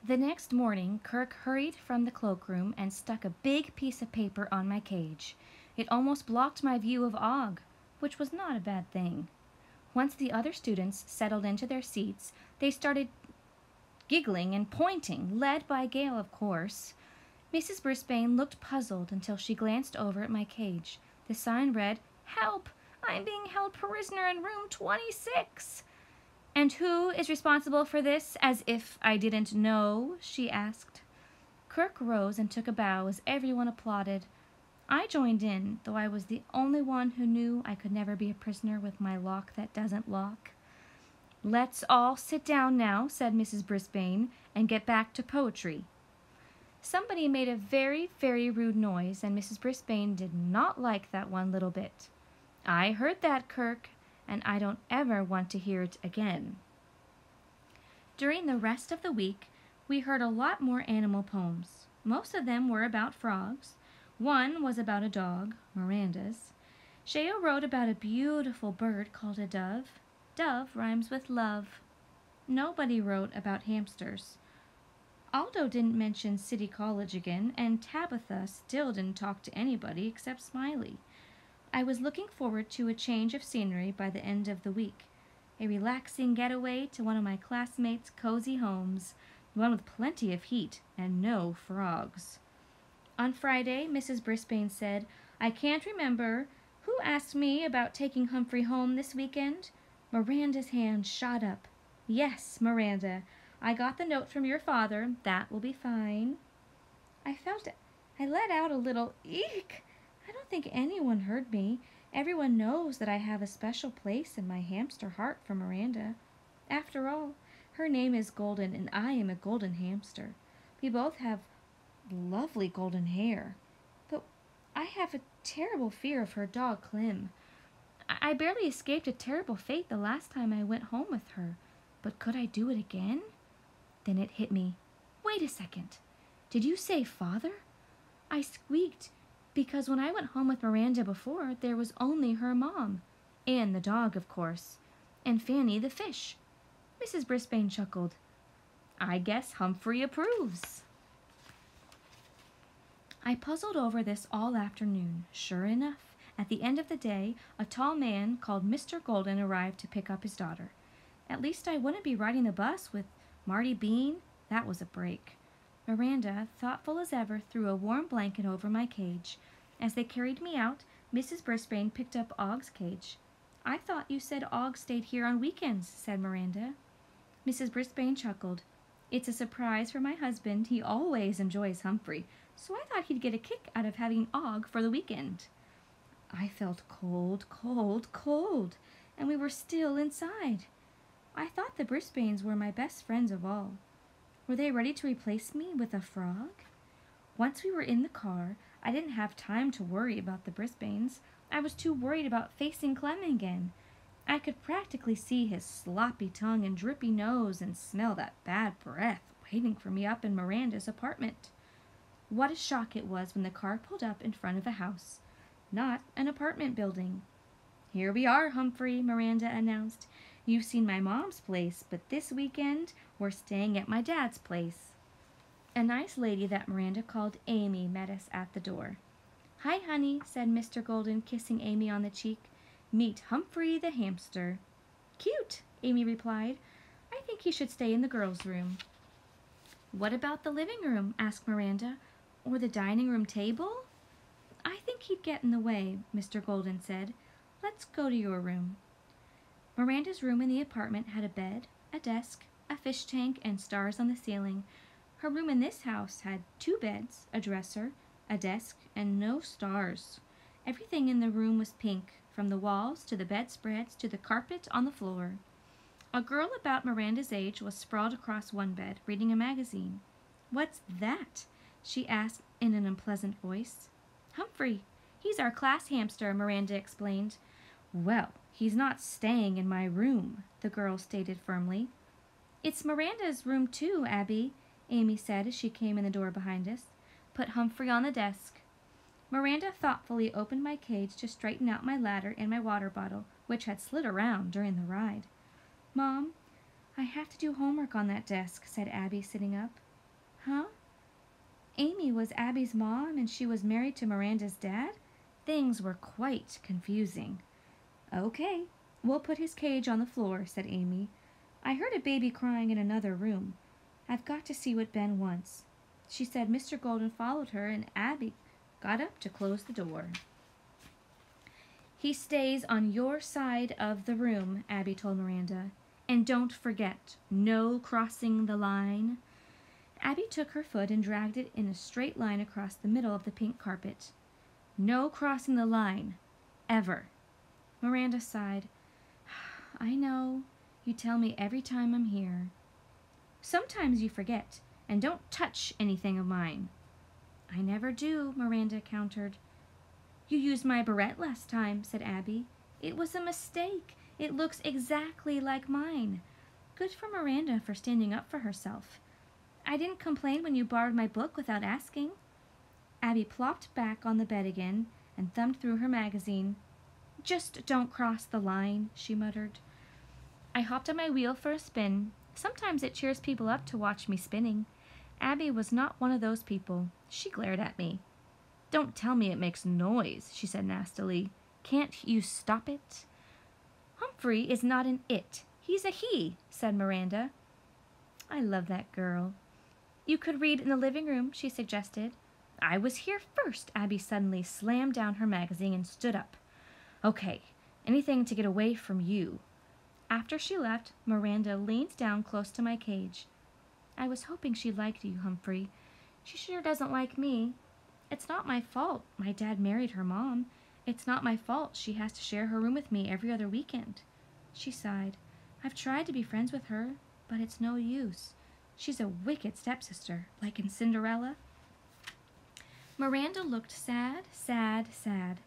The next morning, Kirk hurried from the cloakroom and stuck a big piece of paper on my cage. It almost blocked my view of Og, which was not a bad thing. Once the other students settled into their seats, they started giggling and pointing, led by Gale, of course. Mrs. Brisbane looked puzzled until she glanced over at my cage. The sign read, "Help! I'm being held prisoner in room 26." "And who is responsible for this, as if I didn't know?" she asked. Kirk rose and took a bow as everyone applauded. I joined in, though I was the only one who knew I could never be a prisoner with my lock that doesn't lock. "Let's all sit down now," said Mrs. Brisbane, "and get back to poetry." Somebody made a very, very rude noise, and Mrs. Brisbane did not like that one little bit. "I heard that, Kirk, and I don't ever want to hear it again." During the rest of the week, we heard a lot more animal poems. Most of them were about frogs. One was about a dog, Miranda's. Sheo wrote about a beautiful bird called a dove. Dove rhymes with love. Nobody wrote about hamsters. Aldo didn't mention City College again, and Tabitha still didn't talk to anybody except Smiley. I was looking forward to a change of scenery by the end of the week. A relaxing getaway to one of my classmates' cozy homes, one with plenty of heat and no frogs. On Friday, Mrs. Brisbane said, "I can't remember who asked me about taking Humphrey home this weekend." Miranda's hand shot up. "Yes, Miranda. I got the note from your father. That will be fine." I let out a little eek. I don't think anyone heard me. Everyone knows that I have a special place in my hamster heart for Miranda. After all, her name is Golden, and I am a golden hamster. We both have lovely golden hair. But I have a terrible fear of her dog, Clem. I barely escaped a terrible fate the last time I went home with her. But could I do it again? Then it hit me. Wait a second. Did you say father? I squeaked because when I went home with Miranda before, there was only her mom. And the dog, of course. And Fanny the fish. Mrs. Brisbane chuckled. "I guess Humphrey approves." I puzzled over this all afternoon. Sure enough, at the end of the day, a tall man called Mr. Golden arrived to pick up his daughter. At least I wouldn't be riding the bus with Marty Bean. That was a break. Miranda, thoughtful as ever, threw a warm blanket over my cage. As they carried me out, Mrs. Brisbane picked up Og's cage. "I thought you said Og stayed here on weekends," said Miranda. Mrs. Brisbane chuckled. "It's a surprise for my husband. He always enjoys Humphrey, so I thought he'd get a kick out of having Og for the weekend." I felt cold, cold, cold, and we were still inside. I thought the Brisbanes were my best friends of all. Were they ready to replace me with a frog? Once we were in the car, I didn't have time to worry about the Brisbanes. I was too worried about facing Clem again. I could practically see his sloppy tongue and drippy nose and smell that bad breath waiting for me up in Miranda's apartment. What a shock it was when the car pulled up in front of a house, not an apartment building. "Here we are, Humphrey," Miranda announced. "You've seen my mom's place, but this weekend we're staying at my dad's place." A nice lady that Miranda called Amy met us at the door. "Hi, honey," said Mr. Golden, kissing Amy on the cheek. "Meet Humphrey the hamster." "Cute," Amy replied. "I think he should stay in the girls' room." "What about the living room?" asked Miranda. "Or the dining room table?" "I think he'd get in the way," Mr. Golden said. "Let's go to your room." Miranda's room in the apartment had a bed, a desk, a fish tank, and stars on the ceiling. Her room in this house had 2 beds, a dresser, a desk, and no stars. Everything in the room was pink, from the walls to the bedspreads to the carpet on the floor. A girl about Miranda's age was sprawled across one bed, reading a magazine. "What's that?" she asked in an unpleasant voice. "Humphrey. He's our class hamster," Miranda explained. "Well, he's not staying in my room," the girl stated firmly. "It's Miranda's room too, Abby," Amy said as she came in the door behind us. "Put Humphrey on the desk." Miranda thoughtfully opened my cage to straighten out my ladder and my water bottle, which had slid around during the ride. "Mom, I have to do homework on that desk," said Abby, sitting up. Huh? Amy was Abby's mom and she was married to Miranda's dad? Things were quite confusing. Okay, we'll put his cage on the floor, said Amy. I heard a baby crying in another room. I've got to see what Ben wants. She said Mr. Golden followed her and Abby got up to close the door. He stays on your side of the room, Abby told Miranda. And don't forget, no crossing the line. Abby took her foot and dragged it in a straight line across the middle of the pink carpet. No crossing the line. Ever. Miranda sighed. I know. You tell me every time I'm here. Sometimes you forget, and don't touch anything of mine. I never do, Miranda countered. You used my barrette last time, said Abby. It was a mistake. It looks exactly like mine. Good for Miranda for standing up for herself. I didn't complain when you borrowed my book without asking. Abby plopped back on the bed again and thumbed through her magazine. Just don't cross the line, she muttered. I hopped on my wheel for a spin. Sometimes it cheers people up to watch me spinning. Abby was not one of those people. She glared at me. Don't tell me it makes noise, she said nastily. Can't you stop it? Humphrey is not an it. He's a he, said Miranda. I love that girl. You could read in the living room, she suggested. I was here first. Abby suddenly slammed down her magazine and stood up. Okay, anything to get away from you. After she left, Miranda leaned down close to my cage. I was hoping she liked you, Humphrey. She sure doesn't like me. It's not my fault my dad married her mom. It's not my fault she has to share her room with me every other weekend. She sighed. I've tried to be friends with her, but it's no use. She's a wicked stepsister, like in Cinderella. Miranda looked sad, sad, sad.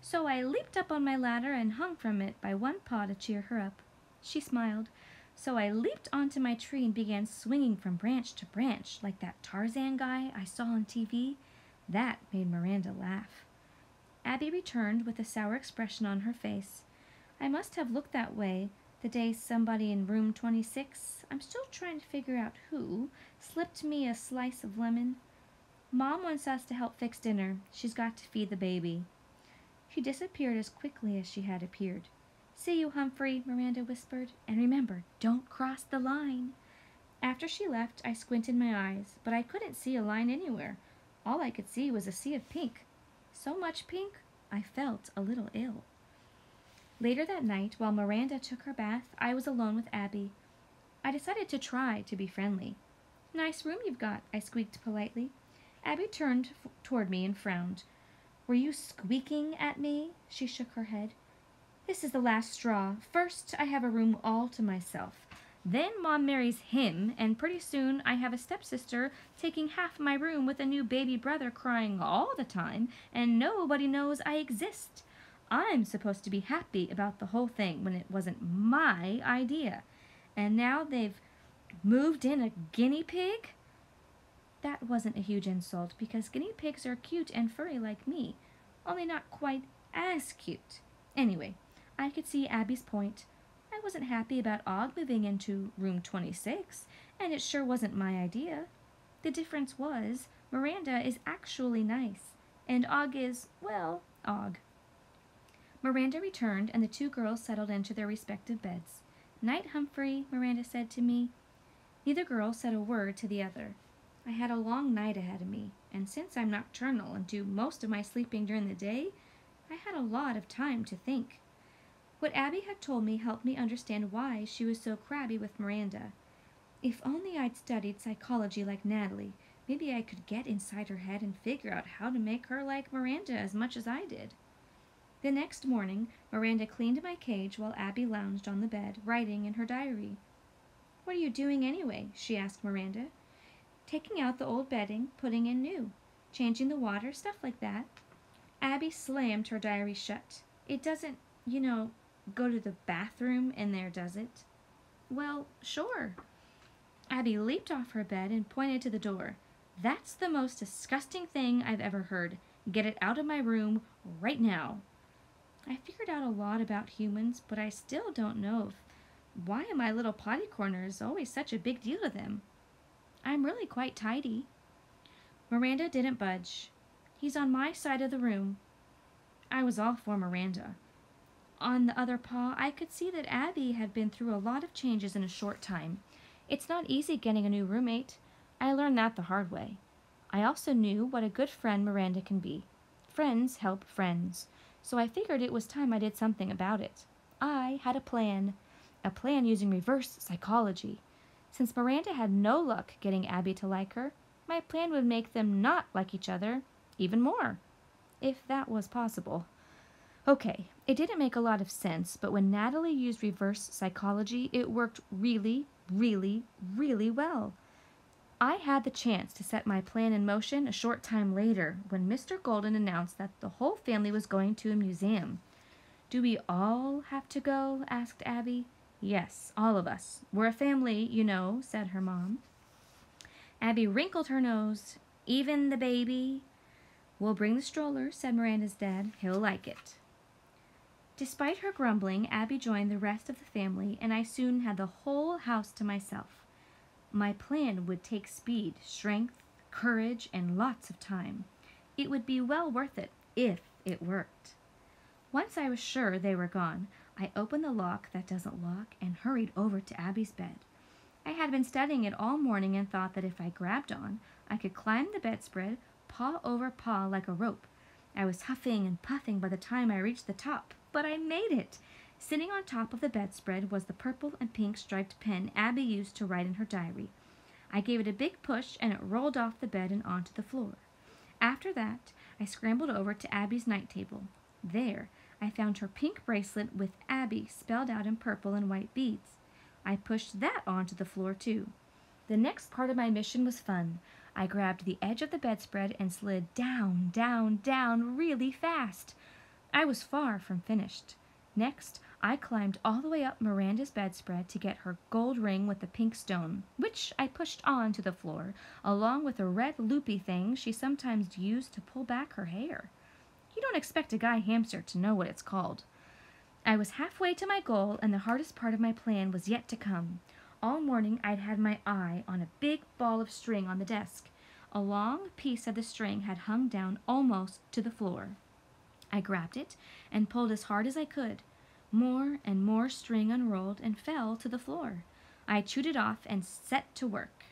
So I leaped up on my ladder and hung from it by one paw to cheer her up. She smiled. So I leaped onto my tree and began swinging from branch to branch, like that Tarzan guy I saw on TV. That made Miranda laugh. Abby returned with a sour expression on her face. I must have looked that way the day somebody in room 26, I'm still trying to figure out who, slipped me a slice of lemon. Mom wants us to help fix dinner. She's got to feed the baby. She disappeared as quickly as she had appeared. See you, Humphrey, Miranda whispered, and remember, don't cross the line. After she left, I squinted my eyes, but I couldn't see a line anywhere. All I could see was a sea of pink. So much pink, I felt a little ill. Later that night, while Miranda took her bath, I was alone with Abby. I decided to try to be friendly. Nice room you've got, I squeaked politely. Abby turned toward me and frowned. Were you squeaking at me? She shook her head. This is the last straw. First, I have a room all to myself. Then Mom marries him, and pretty soon I have a stepsister taking half my room with a new baby brother crying all the time, and nobody knows I exist. I'm supposed to be happy about the whole thing when it wasn't my idea. And now they've moved in a guinea pig? That wasn't a huge insult, because guinea pigs are cute and furry like me, only not quite as cute. Anyway, I could see Abby's point. I wasn't happy about Og moving into room 26, and it sure wasn't my idea. The difference was, Miranda is actually nice, and Og is, well, Og. Miranda returned, and the two girls settled into their respective beds. Night, Humphrey, Miranda said to me. Neither girl said a word to the other. I had a long night ahead of me, and since I'm nocturnal and do most of my sleeping during the day, I had a lot of time to think. What Abby had told me helped me understand why she was so crabby with Miranda. If only I'd studied psychology like Natalie, maybe I could get inside her head and figure out how to make her like Miranda as much as I did. The next morning, Miranda cleaned my cage while Abby lounged on the bed, writing in her diary. What are you doing anyway? She asked Miranda. Taking out the old bedding, putting in new, changing the water, stuff like that. Abby slammed her diary shut. It doesn't, go to the bathroom in there, does it? Well, sure. Abby leaped off her bed and pointed to the door. That's the most disgusting thing I've ever heard. Get it out of my room right now. I figured out a lot about humans, but I still don't know why my little potty corner is always such a big deal to them. I'm really quite tidy." Miranda didn't budge. "He's on my side of the room." I was all for Miranda. On the other paw, I could see that Abby had been through a lot of changes in a short time. It's not easy getting a new roommate. I learned that the hard way. I also knew what a good friend Miranda can be. Friends help friends. So I figured it was time I did something about it. I had a plan using reverse psychology. Since Miranda had no luck getting Abby to like her, my plan would make them not like each other even more, if that was possible. Okay, it didn't make a lot of sense, but when Natalie used reverse psychology, it worked really, really, really well. I had the chance to set my plan in motion a short time later when Mr. Golden announced that the whole family was going to a museum. "Do we all have to go?" asked Abby. "Yes, all of us. We're a family, you know," said her mom. Abby wrinkled her nose. "Even the baby?" "We'll bring the stroller," said Miranda's dad. "He'll like it." Despite her grumbling, Abby joined the rest of the family, and I soon had the whole house to myself. My plan would take speed, strength, courage, and lots of time. It would be well worth it if it worked. Once I was sure they were gone, I opened the lock that doesn't lock and hurried over to Abby's bed. I had been studying it all morning and thought that if I grabbed on, I could climb the bedspread, paw over paw like a rope. I was huffing and puffing by the time I reached the top, but I made it. Sitting on top of the bedspread was the purple and pink striped pen Abby used to write in her diary. I gave it a big push and it rolled off the bed and onto the floor. After that, I scrambled over to Abby's night table. There, I found her pink bracelet with Abby spelled out in purple and white beads. I pushed that onto the floor too. The next part of my mission was fun. I grabbed the edge of the bedspread and slid down, down, down really fast. I was far from finished. Next, I climbed all the way up Miranda's bedspread to get her gold ring with the pink stone, which I pushed onto the floor, along with a red loopy thing she sometimes used to pull back her hair. You don't expect a guy hamster to know what it's called. I was halfway to my goal, and the hardest part of my plan was yet to come. All morning I'd had my eye on a big ball of string on the desk. A long piece of the string had hung down almost to the floor. I grabbed it and pulled as hard as I could. More and more string unrolled and fell to the floor. I chewed it off and set to work,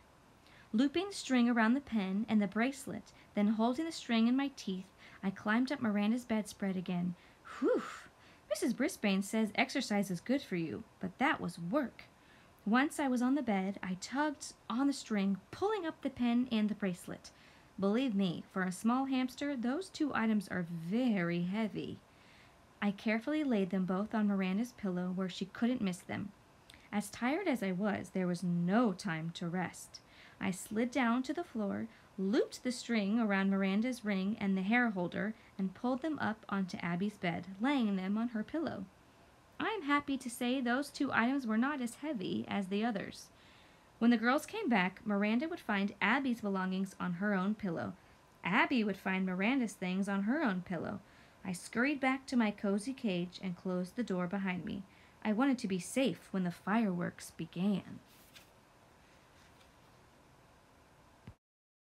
looping the string around the pen and the bracelet, then holding the string in my teeth, I climbed up Miranda's bedspread again. Whew! Mrs. Brisbane says exercise is good for you, but that was work. Once I was on the bed, I tugged on the string, pulling up the pen and the bracelet. Believe me, for a small hamster, those two items are very heavy. I carefully laid them both on Miranda's pillow where she couldn't miss them. As tired as I was, there was no time to rest. I slid down to the floor, looped the string around Miranda's ring and the hair holder, and pulled them up onto Abby's bed, laying them on her pillow. I am happy to say those two items were not as heavy as the others. When the girls came back, Miranda would find Abby's belongings on her own pillow. Abby would find Miranda's things on her own pillow. I scurried back to my cozy cage and closed the door behind me. I wanted to be safe when the fireworks began.